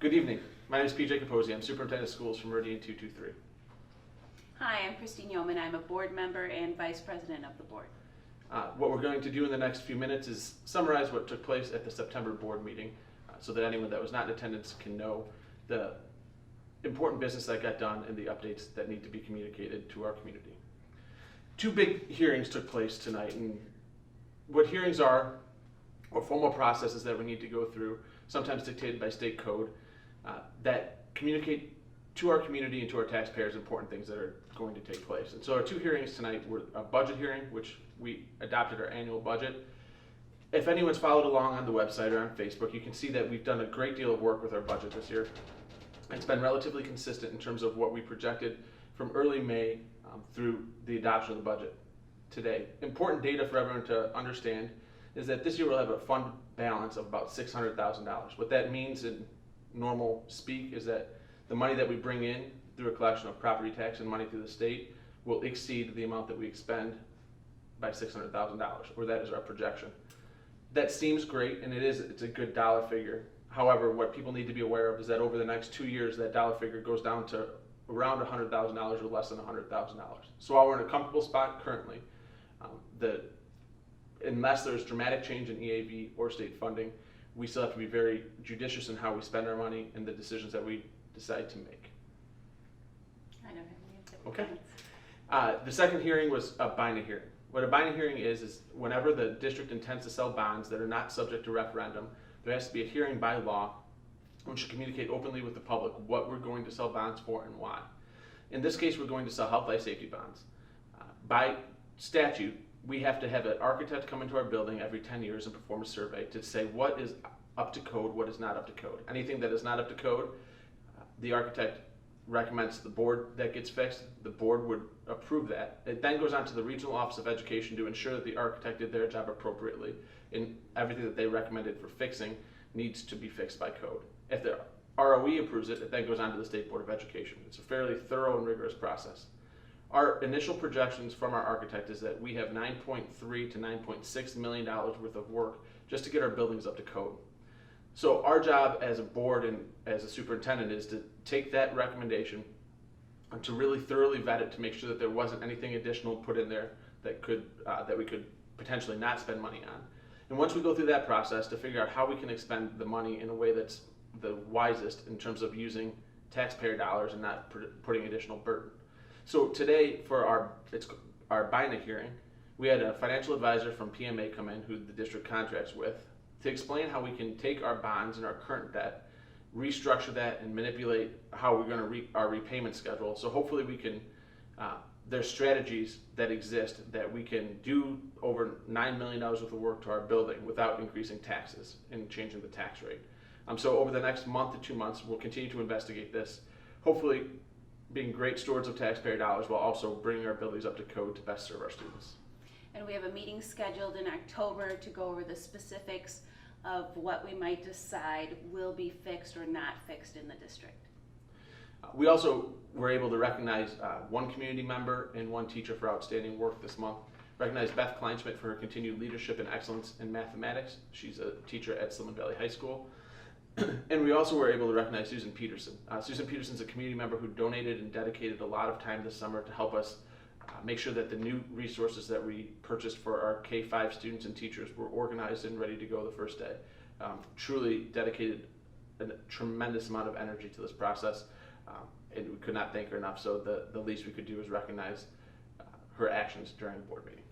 Good evening. My name is PJ Capozzi. I'm Superintendent of Schools for Meridian 223. Hi, I'm Christine Yeoman. I'm a board member and vice president of the board. What we're going to do in the next few minutes is summarize what took place at the September board meeting so that anyone that was not in attendance can know the important business that got done and the updates that need to be communicated to our community. Two big hearings took place tonight, and what hearings are formal processes that we need to go through, sometimes dictated by state code, that communicate to our community and to our taxpayers important things that are going to take place. And so our two hearings tonight were a budget hearing, which we adopted our annual budget. If anyone's followed along on the website or on Facebook, you can see that we've done a great deal of work with our budget this year. It's been relatively consistent in terms of what we projected from early May through the adoption of the budget today. Important data for everyone to understand is that this year we'll have a fund balance of about $600,000. What that means in normal speak is that the money that we bring in through a collection of property tax and money through the state will exceed the amount that we expend by $600,000, or that is our projection. That seems great, and it's a good dollar figure. However, what people need to be aware of is that over the next 2 years, that dollar figure goes down to around $100,000 or less than $100,000. So while we're in a comfortable spot currently, unless there's dramatic change in EAV or state funding, we still have to be very judicious in how we spend our money and the decisions that we decide to make. I don't have any different Okay. comments. The second hearing was a BINA hearing. What a BINA hearing is whenever the district intends to sell bonds that are not subject to referendum, there has to be a hearing by law which should communicate openly with the public what we're going to sell bonds for and why. In this case, we're going to sell health, life, safety bonds. By statute, we have to have an architect come into our building every 10 years and perform a survey to say what is up to code, what is not up to code. Anything that is not up to code, the architect recommends to the board that gets fixed. The board would approve that. It then goes on to the Regional Office of Education to ensure that the architect did their job appropriately, and everything that they recommended for fixing needs to be fixed by code. If the ROE approves it, it then goes on to the State Board of Education. It's a fairly thorough and rigorous process. Our initial projections from our architect is that we have $9.3 to $9.6 million worth of work just to get our buildings up to code. So our job as a board and as a superintendent is to take that recommendation and to really thoroughly vet it to make sure that there wasn't anything additional put in there that we could potentially not spend money on. And once we go through that process to figure out how we can expend the money in a way that's the wisest in terms of using taxpayer dollars and not putting additional burden. So today, for our BINA hearing, we had a financial advisor from PMA come in, who the district contracts with, to explain how we can take our bonds and our current debt, restructure that, and manipulate how we're going to our repayment schedule. So hopefully we can, there's strategies that exist that we can do over $9 million worth of work to our building without increasing taxes and changing the tax rate. So over the next month to 2 months, we'll continue to investigate this, hopefully being great stewards of taxpayer dollars while also bringing our buildings up to code to best serve our students. And we have a meeting scheduled in October to go over the specifics of what we might decide will be fixed or not fixed in the district. We also were able to recognize one community member and one teacher for outstanding work this month. Recognize Beth Kleinschmidt for her continued leadership and excellence in mathematics. She's a teacher at Silman Valley High School. And we also were able to recognize Susan Peterson. Susan Peterson's a community member who donated and dedicated a lot of time this summer to help us make sure that the new resources that we purchased for our K-5 students and teachers were organized and ready to go the first day. Truly dedicated a tremendous amount of energy to this process, and we could not thank her enough. So the least we could do is recognize her actions during the board meeting.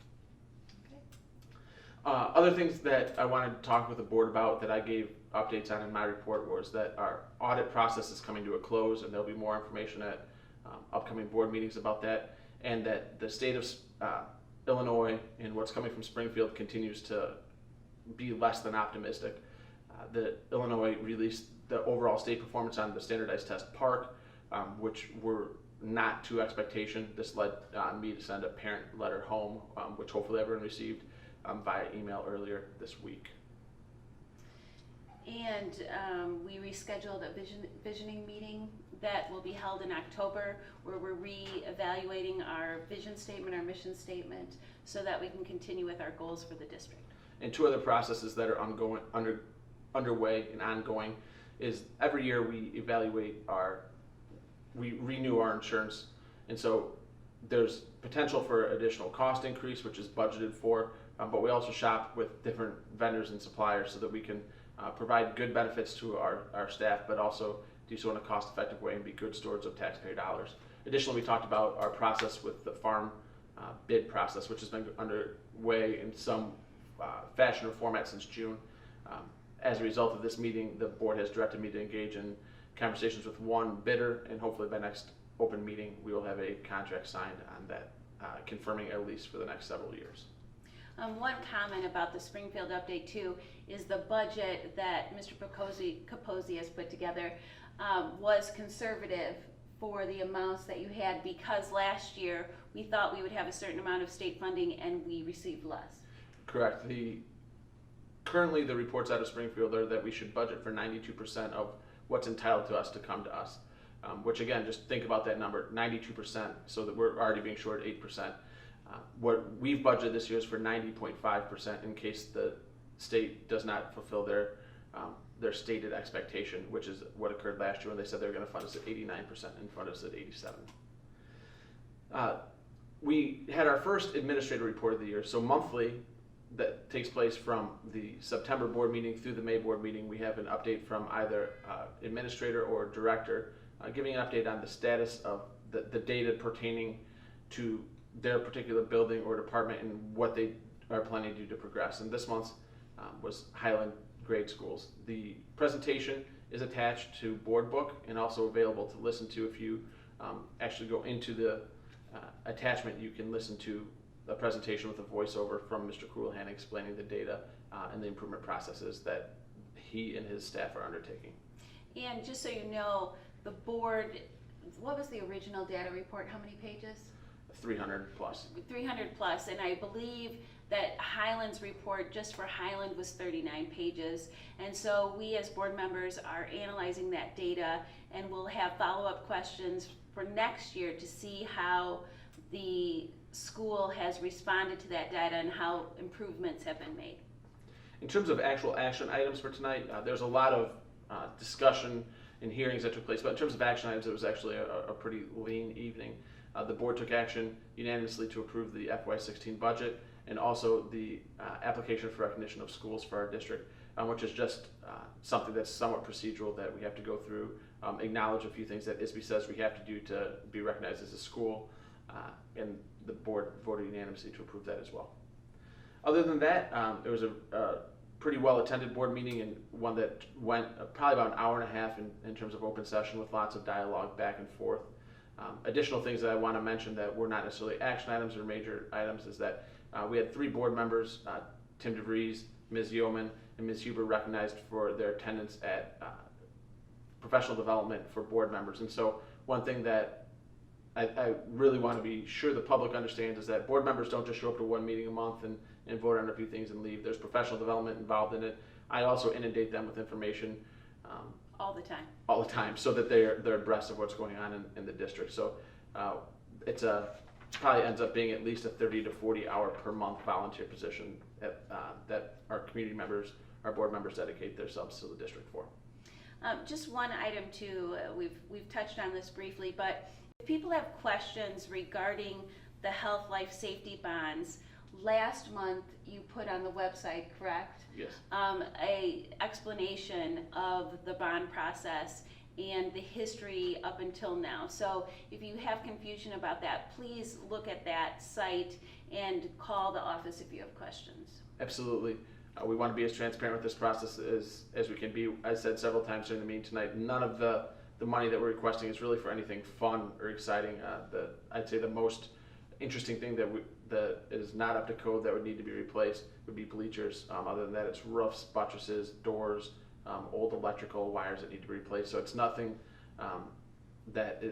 Other things that I wanted to talk with the board about that I gave updates on in my report was that our audit process is coming to a close, and there'll be more information at upcoming board meetings about that, and that the state of Illinois and what's coming from Springfield continues to be less than optimistic. The Illinois released the overall state performance on the standardized test PARCC, which were not to expectation. This led me to send a parent letter home, which hopefully everyone received via email earlier this week. And we rescheduled a visioning meeting that will be held in October, where we're re-evaluating our vision statement, our mission statement, so that we can continue with our goals for the district. And two other processes that are underway and ongoing is every year we renew our insurance, and so there's potential for additional cost increase, which is budgeted for, but we also shop with different vendors and suppliers so that we can provide good benefits to our staff, but also do so in a cost-effective way and be good stewards of taxpayer dollars. Additionally, we talked about our process with the farm bid process, which has been underway in some fashion or format since June. As a result of this meeting, the board has directed me to engage in conversations with one bidder, and hopefully by next open meeting, we will have a contract signed on that, confirming a lease for the next several years. One comment about the Springfield update too is the budget that Mr. Capozzi has put together was conservative for the amounts that you had, because last year we thought we would have a certain amount of state funding and we received less. Correct. Currently the reports out of Springfield are that we should budget for 92% of what's entitled to us to come to us, which again, just think about that number, 92%, so that we're already being short 8%. What we've budgeted this year is for 90.5% in case the state does not fulfill their stated expectation, which is what occurred last year when they said they were going to fund us at 89% and fund us at 87%. We had our first administrative report of the year, so monthly, that takes place from the September board meeting through the May board meeting. We have an update from either administrator or director giving an update on the status of the data pertaining to their particular building or department and what they are planning to do to progress. And this month's was Highland Grade Schools. The presentation is attached to board book and also available to listen to. If you actually go into the attachment, you can listen to a presentation with a voiceover from Mr. Cruelhan explaining the data and the improvement processes that he and his staff are undertaking. And just so you know, the board, what was the original data report? How many pages? 300 plus. 300 plus, and I believe that Highland's report just for Highland was 39 pages. And so we as board members are analyzing that data, and we'll have follow-up questions for next year to see how the school has responded to that data and how improvements have been made. In terms of actual action items for tonight, there's a lot of discussion and hearings that took place, but in terms of action items, it was actually a pretty lean evening. The board took action unanimously to approve the FY16 budget and also the application for recognition of schools for our district, which is just something that's somewhat procedural that we have to go through, acknowledge a few things that ISB says we have to do to be recognized as a school, and the board voted unanimously to approve that as well. Other than that, it was a pretty well attended board meeting, and one that went probably about an hour and a half in terms of open session with lots of dialogue back and forth. Additional things that I want to mention that were not necessarily action items or major items is that we had 3 board members, Tim DeVries, Ms. Yeoman, and Ms. Huber, recognized for their attendance at professional development for board members. And so one thing that I really want to be sure the public understands is that board members don't just show up to one meeting a month and vote on a few things and leave. There's professional development involved in it. I also inundate them with information all the time. All the time, so that they're abreast of what's going on in the district. So it's probably ends up being at least a 30 to 40 hour per month volunteer position that our community members, our board members, dedicate themselves to the district for. Just one item too, we've touched on this briefly, but if people have questions regarding the health, life, safety bonds, last month you put on the website, correct? Yes. A explanation of the bond process and the history up until now. So if you have confusion about that, please look at that site and call the office if you have questions. Absolutely. We want to be as transparent with this process as we can be. I said several times during the meeting tonight, none of the money that we're requesting is really for anything fun or exciting. I'd say the most interesting thing that is not up to code that would need to be replaced would be bleachers. Other than that, it's roofs, buttresses, doors, old electrical wires that need to be replaced. So it's nothing that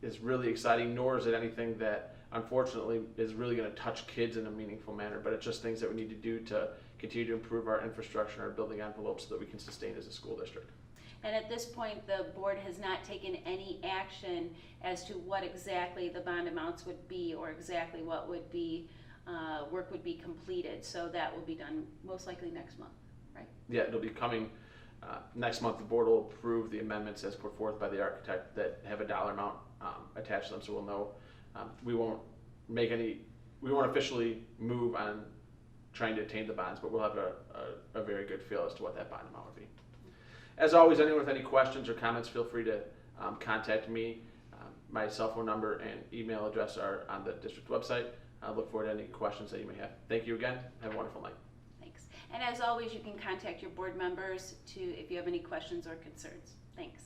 is really exciting, nor is it anything that unfortunately is really going to touch kids in a meaningful manner, but it's just things that we need to do to continue to improve our infrastructure and our building envelope so that we can sustain as a school district. And at this point, the board has not taken any action as to what exactly the bond amounts would be or exactly what would be work would be completed. So that will be done most likely next month, right? Yeah, it'll be coming Next month, the board will approve the amendments as put forth by the architect that have a dollar amount attached to them, so we'll know. We won't officially move on trying to attain the bonds, but we'll have a very good feel as to what that bond amount would be. As always, anyone with any questions or comments, feel free to contact me. My cell phone number and email address are on the district website. I look forward to any questions that you may have. Thank you again. Have a wonderful night. Thanks. And as always, you can contact your board members if you have any questions or concerns. Thanks.